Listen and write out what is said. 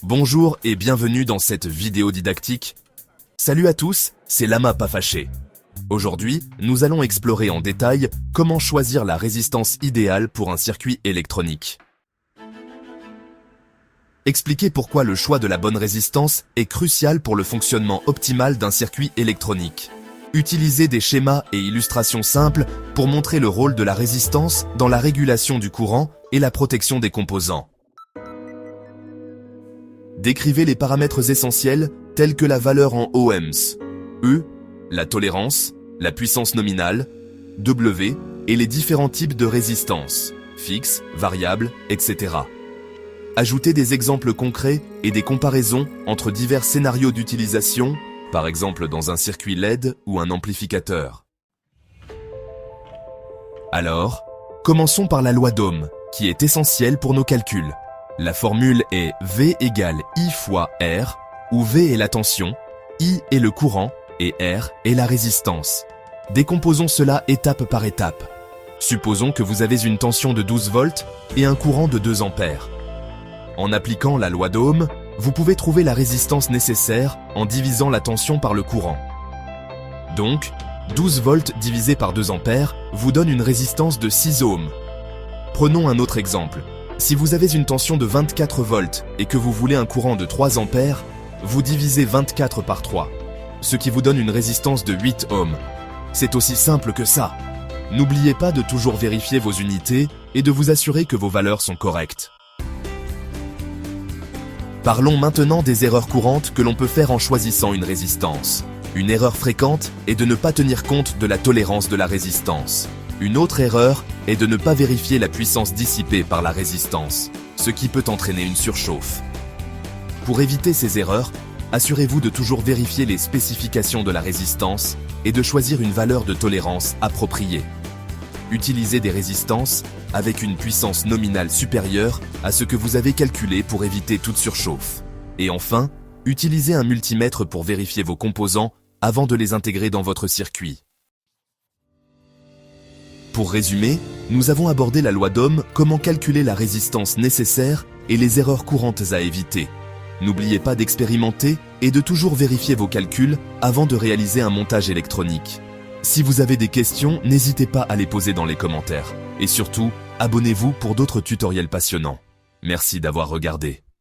Bonjour et bienvenue dans cette vidéo didactique. Salut à tous, c'est Lama pas fâché. Aujourd'hui, nous allons explorer en détail comment choisir la résistance idéale pour un circuit électronique. Expliquer pourquoi le choix de la bonne résistance est crucial pour le fonctionnement optimal d'un circuit électronique. Utilisez des schémas et illustrations simples pour montrer le rôle de la résistance dans la régulation du courant et la protection des composants. Décrivez les paramètres essentiels tels que la valeur en ohms, E, la tolérance, la puissance nominale, W et les différents types de résistance, fixe, variable, etc. Ajoutez des exemples concrets et des comparaisons entre divers scénarios d'utilisation, par exemple dans un circuit LED ou un amplificateur. Alors, commençons par la loi d'Ohm, qui est essentielle pour nos calculs. La formule est V égale I fois R, où V est la tension, I est le courant et R est la résistance. Décomposons cela étape par étape. Supposons que vous avez une tension de 12 volts et un courant de 2 ampères. En appliquant la loi d'Ohm, vous pouvez trouver la résistance nécessaire en divisant la tension par le courant. Donc, 12 volts divisé par 2 ampères vous donne une résistance de 6 ohms. Prenons un autre exemple. Si vous avez une tension de 24 volts et que vous voulez un courant de 3 ampères, vous divisez 24 par 3, ce qui vous donne une résistance de 8 ohms. C'est aussi simple que ça. N'oubliez pas de toujours vérifier vos unités et de vous assurer que vos valeurs sont correctes. Parlons maintenant des erreurs courantes que l'on peut faire en choisissant une résistance. Une erreur fréquente est de ne pas tenir compte de la tolérance de la résistance. Une autre erreur est de ne pas vérifier la puissance dissipée par la résistance, ce qui peut entraîner une surchauffe. Pour éviter ces erreurs, assurez-vous de toujours vérifier les spécifications de la résistance et de choisir une valeur de tolérance appropriée. Utilisez des résistances avec une puissance nominale supérieure à ce que vous avez calculé pour éviter toute surchauffe. Et enfin, utilisez un multimètre pour vérifier vos composants avant de les intégrer dans votre circuit. Pour résumer, nous avons abordé la loi d'Ohm, comment calculer la résistance nécessaire et les erreurs courantes à éviter. N'oubliez pas d'expérimenter et de toujours vérifier vos calculs avant de réaliser un montage électronique. Si vous avez des questions, n'hésitez pas à les poser dans les commentaires. Et surtout, abonnez-vous pour d'autres tutoriels passionnants. Merci d'avoir regardé.